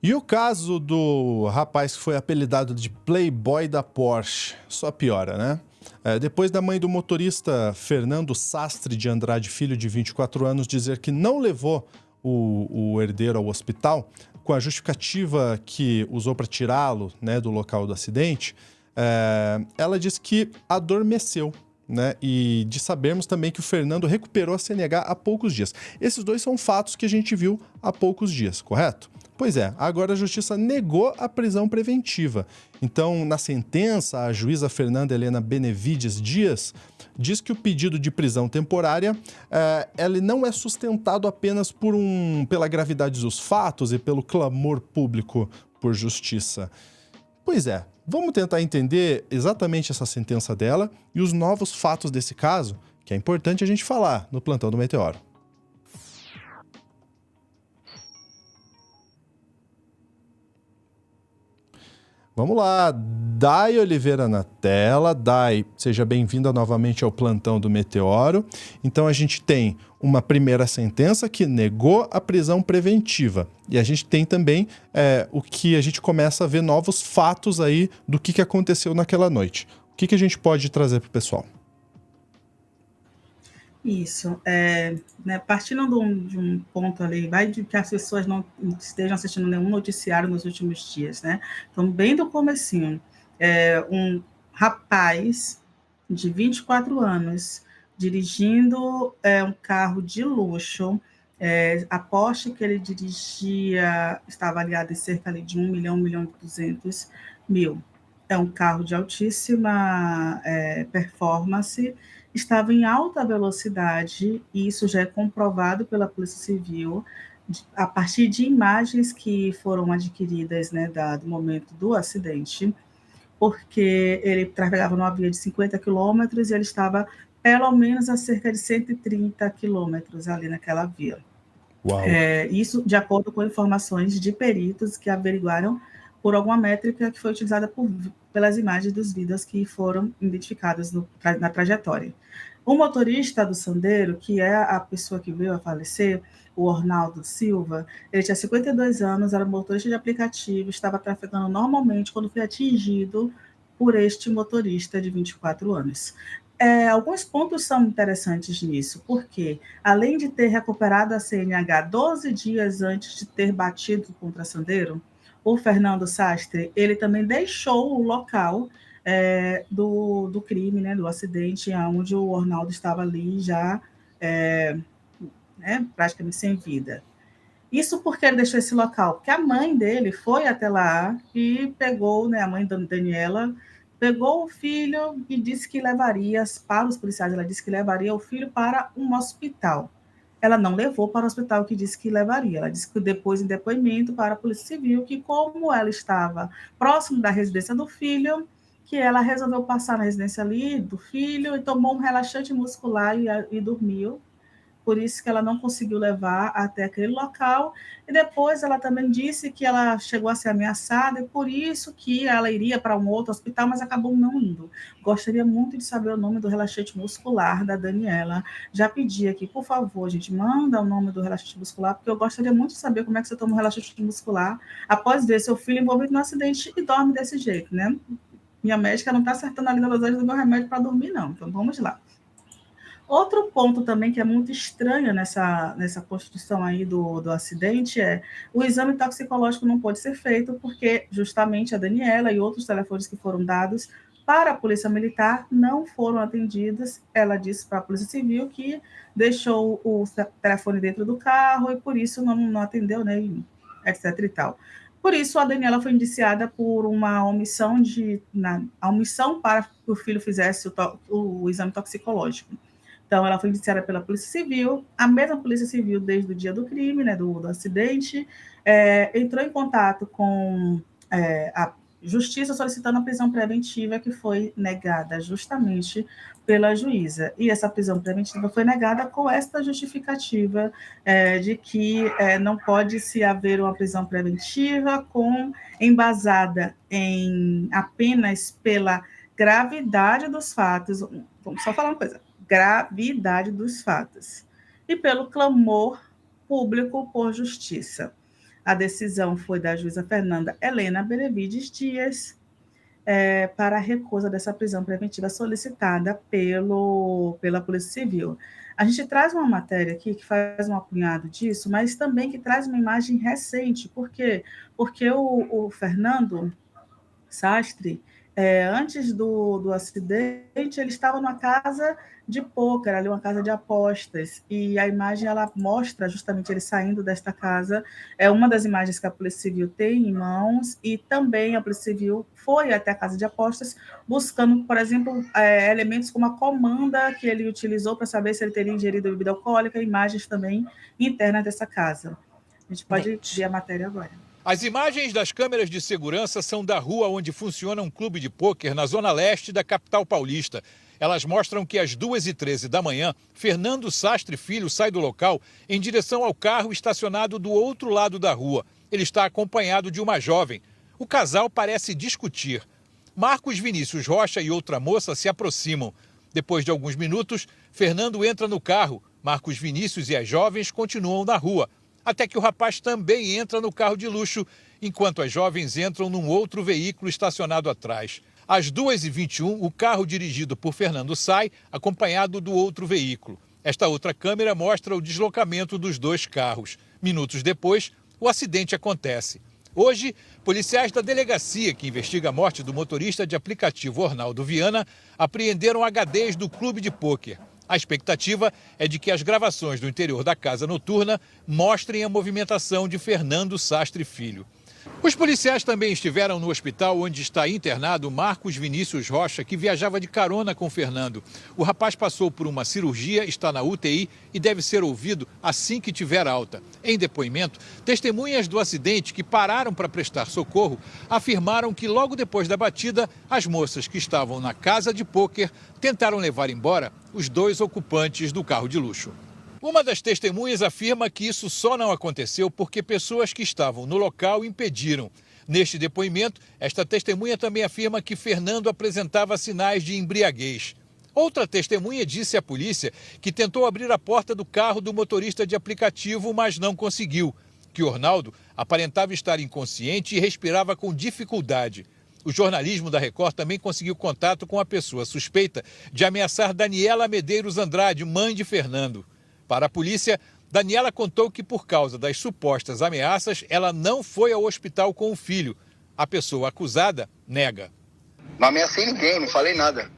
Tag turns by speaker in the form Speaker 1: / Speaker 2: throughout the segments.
Speaker 1: E o caso do rapaz que foi apelidado de Playboy da Porsche? Só piora, né? Depois da mãe do motorista Fernando Sastre de Andrade Filho, de 24 anos, dizer que não levou o herdeiro ao hospital, com a justificativa que usou para tirá-lo, né, do local do acidente, ela disse que adormeceu. Né? E de sabermos também que o Fernando recuperou a CNH há poucos dias. Esses dois são fatos que a gente viu há poucos dias, correto? Pois é, agora a justiça negou a prisão preventiva. Então, na sentença, a juíza Fernanda Helena Benevides Dias diz que o pedido de prisão temporária ele não é sustentado apenas pela gravidade dos fatos e pelo clamor público por justiça. Pois é, vamos tentar entender exatamente essa sentença dela e os novos fatos desse caso, que é importante a gente falar no Plantão do Meteoro. Vamos lá, Dai Oliveira na tela. Dai, seja bem-vinda novamente ao Plantão do Meteoro. Então a gente tem uma primeira sentença que negou a prisão preventiva. E a gente tem também o que a gente começa a ver novos fatos aí do que aconteceu naquela noite. O que a gente pode trazer para o pessoal?
Speaker 2: Isso, né, partindo de um ponto ali, vai de que as pessoas não estejam assistindo nenhum noticiário nos últimos dias, né? Então, bem do comecinho, um rapaz de 24 anos dirigindo um carro de luxo, a Porsche que ele dirigia estava avaliada em cerca ali de 1 milhão e 200 mil. É um carro de altíssima performance, estava em alta velocidade, e isso já é comprovado pela Polícia Civil, a partir de imagens que foram adquiridas, né, do momento do acidente, porque ele trafegava numa via de 50 quilômetros e ele estava pelo menos a cerca de 130 quilômetros ali naquela via.
Speaker 1: Uau.
Speaker 2: Isso de acordo com informações de peritos que averiguaram por alguma métrica que foi utilizada pelas imagens dos vídeos que foram identificadas na trajetória. O motorista do Sandero, que é a pessoa que veio a falecer, o Ornaldo Silva, ele tinha 52 anos, era motorista de aplicativo, estava trafegando normalmente quando foi atingido por este motorista de 24 anos. Alguns pontos são interessantes nisso, porque além de ter recuperado a CNH 12 dias antes de ter batido contra Sandero, o Fernando Sastre, ele também deixou o local do crime, né, do acidente, onde o Ornaldo estava ali já praticamente sem vida. Isso porque ele deixou esse local, porque a mãe dele foi até lá e pegou, né, a mãe da Daniela, pegou o filho e disse que levaria, para os policiais, ela disse que levaria o filho para um hospital. Ela não levou para o hospital que disse que levaria. Ela disse que depois, em depoimento para a Polícia Civil, que como ela estava próximo da residência do filho, que ela resolveu passar na residência ali do filho e tomou um relaxante muscular e dormiu. Por isso que ela não conseguiu levar até aquele local, e depois ela também disse que ela chegou a ser ameaçada, e por isso que ela iria para um outro hospital, mas acabou não indo. Gostaria muito de saber o nome do relaxante muscular da Daniela. Já pedi aqui, por favor, gente, manda o nome do relaxante muscular, porque eu gostaria muito de saber como é que você toma um relaxante muscular após ver seu filho envolvido no acidente e dorme desse jeito, né? Minha médica não está acertando ali na dosagem do meu remédio para dormir, não. Então, vamos lá. Outro ponto também que é muito estranho nessa constituição aí do acidente é o exame toxicológico não pode ser feito porque justamente a Daniela e outros telefones que foram dados para a Polícia Militar não foram atendidos. Ela disse para a Polícia Civil que deixou o telefone dentro do carro e por isso não atendeu, né, etc e tal. Por isso, a Daniela foi indiciada por uma omissão a omissão para que o filho fizesse o exame toxicológico. Então, ela foi indiciada pela Polícia Civil, a mesma Polícia Civil, desde o dia do crime, né, do acidente, entrou em contato com a Justiça solicitando a prisão preventiva, que foi negada justamente pela juíza. E essa prisão preventiva foi negada com esta justificativa de que não pode se haver uma prisão preventiva embasada apenas pela gravidade dos fatos. Vamos só falar uma coisa: gravidade dos fatos e pelo clamor público por justiça. A decisão foi da juíza Fernanda Helena Benevides Dias, para a recusa dessa prisão preventiva solicitada pela Polícia Civil. A gente traz uma matéria aqui que faz um apunhado disso, mas também que traz uma imagem recente. Por quê? Porque o Fernando Sastre, antes do acidente, ele estava numa casa de pôquer, ali uma casa de apostas, e a imagem ela mostra justamente ele saindo desta casa. É uma das imagens que a Polícia Civil tem em mãos, e também a Polícia Civil foi até a casa de apostas buscando, por exemplo, elementos como a comanda que ele utilizou para saber se ele teria ingerido bebida alcoólica, imagens também internas dessa casa. A gente pode ver a matéria agora.
Speaker 3: As imagens das câmeras de segurança são da rua onde funciona um clube de pôquer na zona leste da capital paulista. Elas mostram que às 2h13 da manhã, Fernando Sastre Filho sai do local em direção ao carro estacionado do outro lado da rua. Ele está acompanhado de uma jovem. O casal parece discutir. Marcos Vinícius Rocha e outra moça se aproximam. Depois de alguns minutos, Fernando entra no carro. Marcos Vinícius e as jovens continuam na rua, até que o rapaz também entra no carro de luxo, enquanto as jovens entram num outro veículo estacionado atrás. Às 2h21, o carro dirigido por Fernando sai, acompanhado do outro veículo. Esta outra câmera mostra o deslocamento dos dois carros. Minutos depois, o acidente acontece. Hoje, policiais da delegacia que investiga a morte do motorista de aplicativo Ornaldo Viana apreenderam HDs do clube de pôquer. A expectativa é de que as gravações do interior da casa noturna mostrem a movimentação de Fernando Sastre Filho. Os policiais também estiveram no hospital onde está internado Marcos Vinícius Rocha, que viajava de carona com Fernando. O rapaz passou por uma cirurgia, está na UTI e deve ser ouvido assim que tiver alta. Em depoimento, testemunhas do acidente que pararam para prestar socorro afirmaram que logo depois da batida, as moças que estavam na casa de pôquer tentaram levar embora os dois ocupantes do carro de luxo. Uma das testemunhas afirma que isso só não aconteceu porque pessoas que estavam no local impediram. Neste depoimento, esta testemunha também afirma que Fernando apresentava sinais de embriaguez. Outra testemunha disse à polícia que tentou abrir a porta do carro do motorista de aplicativo, mas não conseguiu. Que Ornaldo aparentava estar inconsciente e respirava com dificuldade. O jornalismo da Record também conseguiu contato com a pessoa suspeita de ameaçar Daniela Medeiros Andrade, mãe de Fernando. Para a polícia, Daniela contou que por causa das supostas ameaças, ela não foi ao hospital com o filho. A pessoa acusada nega.
Speaker 4: Não ameacei ninguém, não falei nada.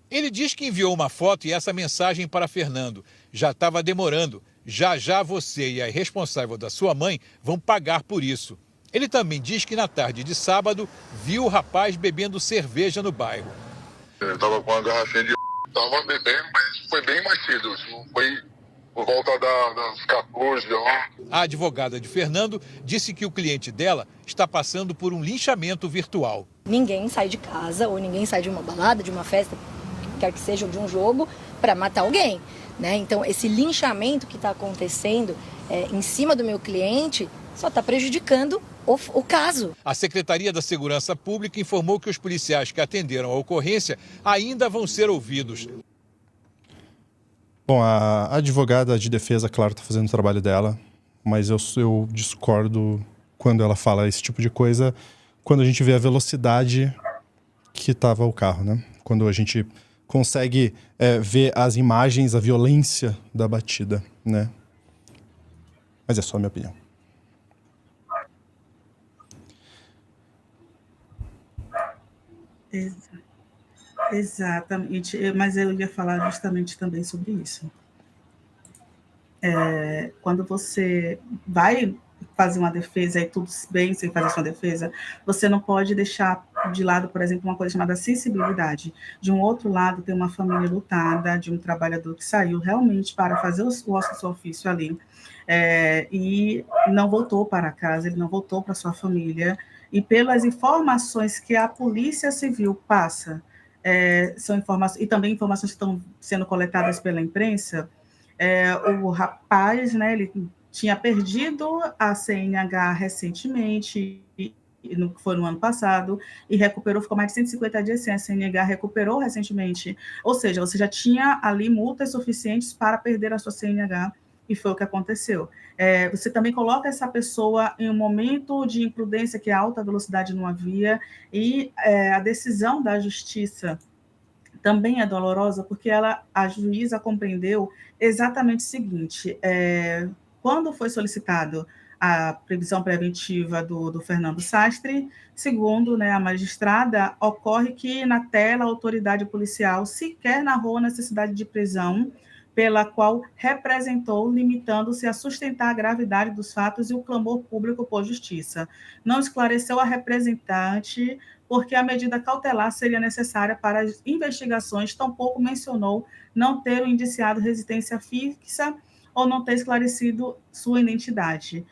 Speaker 3: Ele diz que enviou uma foto e essa mensagem para Fernando. Já estava demorando. Já já você e a responsável da sua mãe vão pagar por isso. Ele também diz que na tarde de sábado viu o rapaz bebendo cerveja no bairro.
Speaker 5: Eu estava com uma garrafinha de... Estava bebendo, mas foi bem mais cedo. Foi por volta das 14 horas.
Speaker 3: A advogada de Fernando disse que o cliente dela está passando por um linchamento virtual.
Speaker 6: Ninguém sai de casa ou ninguém sai de uma balada, de uma festa, quer que seja, ou de um jogo, para matar alguém, né? Então, esse linchamento que está acontecendo em cima do meu cliente só está prejudicando o caso.
Speaker 3: A Secretaria da Segurança Pública informou que os policiais que atenderam a ocorrência ainda vão ser ouvidos.
Speaker 1: Bom, a advogada de defesa, claro, está fazendo o trabalho dela, mas eu discordo quando ela fala esse tipo de coisa, quando a gente vê a velocidade que estava o carro, né? Quando a gente consegue ver as imagens, a violência da batida, né? Mas é só a minha opinião.
Speaker 2: Exatamente, mas eu ia falar justamente também sobre isso. Quando você vai fazer uma defesa e tudo bem sem fazer sua defesa, você não pode deixar de lado, por exemplo, uma coisa chamada sensibilidade. De um outro lado, tem uma família lutada, de um trabalhador que saiu realmente para fazer o seu ofício ali, e não voltou para casa, ele não voltou para sua família, e pelas informações que a Polícia Civil passa, são informações, e também informações que estão sendo coletadas pela imprensa, o rapaz, né, ele tinha perdido a CNH recentemente, foi no ano passado, e recuperou, ficou mais de 150 dias sem a CNH, recuperou recentemente, ou seja, você já tinha ali multas suficientes para perder a sua CNH, e foi o que aconteceu. Você também coloca essa pessoa em um momento de imprudência, que é alta velocidade numa via, e a decisão da justiça também é dolorosa, porque a juíza compreendeu exatamente o seguinte: quando foi solicitado a prisão preventiva do Fernando Sastre, segundo, né, a magistrada, ocorre que na tela a autoridade policial sequer narrou a necessidade de prisão, pela qual representou, limitando-se a sustentar a gravidade dos fatos e o clamor público por justiça. Não esclareceu a representante porque a medida cautelar seria necessária para as investigações, tampouco mencionou não ter o indiciado residência fixa ou não ter esclarecido sua identidade.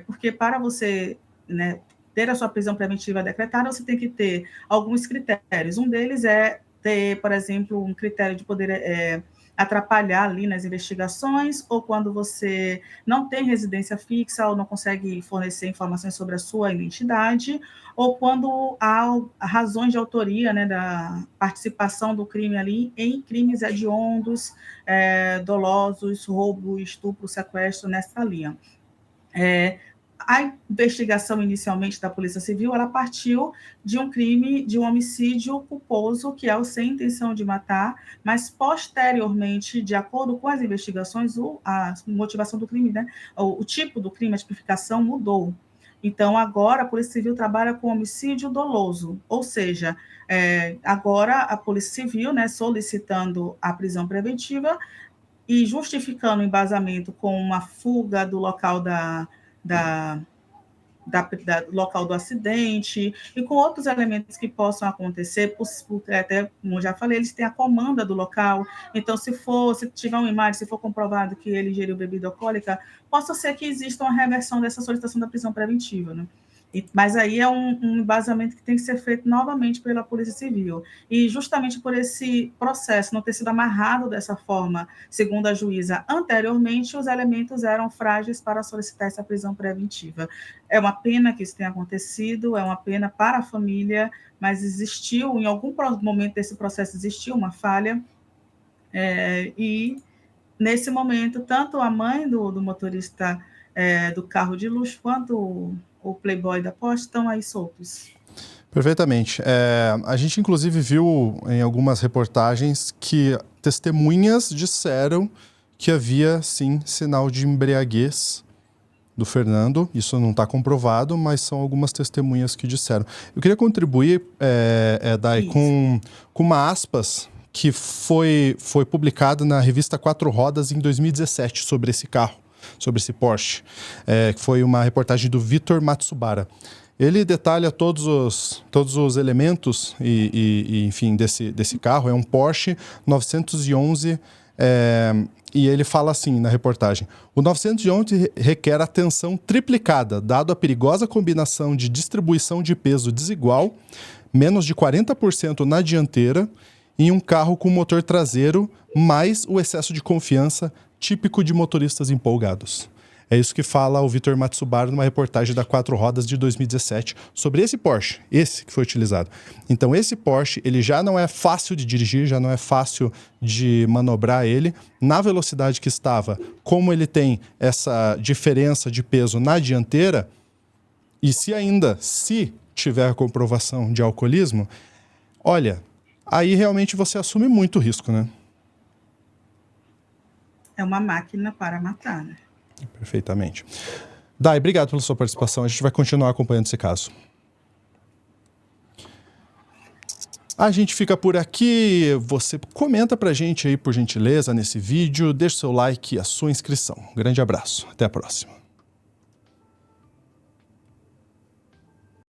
Speaker 2: Porque para você, né, ter a sua prisão preventiva decretada, você tem que ter alguns critérios. Um deles é ter, por exemplo, um critério de poder atrapalhar ali nas investigações, ou quando você não tem residência fixa ou não consegue fornecer informações sobre a sua identidade, ou quando há razões de autoria, né, da participação do crime ali em crimes hediondos, dolosos, roubo, estupro, sequestro, nessa linha. A investigação inicialmente da Polícia Civil, ela partiu de um crime, de um homicídio culposo, que é o sem intenção de matar, mas posteriormente, de acordo com as investigações, a motivação do crime, né, o tipo do crime, a tipificação mudou. Então, agora a Polícia Civil trabalha com homicídio doloso, ou seja, agora a Polícia Civil, né, solicitando a prisão preventiva e justificando o embasamento com uma fuga do local local do acidente e com outros elementos que possam acontecer, até, como já falei, eles têm a comanda do local, então se tiver uma imagem, se for comprovado que ele ingeriu bebida alcoólica, possa ser que exista uma reversão dessa solicitação da prisão preventiva, né? Mas aí é um embasamento que tem que ser feito novamente pela Polícia Civil. E justamente por esse processo não ter sido amarrado dessa forma, segundo a juíza anteriormente, os elementos eram frágeis para solicitar essa prisão preventiva. É uma pena que isso tenha acontecido, é uma pena para a família, mas existiu, em algum momento desse processo, existiu uma falha, e nesse momento, tanto a mãe do motorista do carro de luxo, quanto o playboy da Porsche estão aí soltos.
Speaker 1: Perfeitamente. A gente, inclusive, viu em algumas reportagens que testemunhas disseram que havia, sim, sinal de embriaguez do Fernando. Isso não está comprovado, mas são algumas testemunhas que disseram. Eu queria contribuir, Dai, com uma aspas que foi publicada na revista Quatro Rodas em 2017 sobre esse carro, sobre esse Porsche, que foi uma reportagem do Vitor Matsubara. Ele detalha todos os elementos enfim, desse carro. É um Porsche 911, e ele fala assim na reportagem: o 911 requer atenção triplicada, dado a perigosa combinação de distribuição de peso desigual, menos de 40% na dianteira, em um carro com motor traseiro, mais o excesso de confiança típico de motoristas empolgados. É isso que fala o Vitor Matsubara numa reportagem da Quatro Rodas de 2017 sobre esse Porsche, esse que foi utilizado. Então esse Porsche, ele já não é fácil de dirigir, já não é fácil de manobrar ele. Na velocidade que estava, como ele tem essa diferença de peso na dianteira, e se tiver comprovação de alcoolismo, olha, aí realmente você assume muito risco, né?
Speaker 2: É uma máquina para matar, né?
Speaker 1: Perfeitamente. Dai, obrigado pela sua participação. A gente vai continuar acompanhando esse caso. A gente fica por aqui. Você comenta pra gente aí, por gentileza, nesse vídeo. Deixa o seu like e a sua inscrição. Um grande abraço. Até a próxima.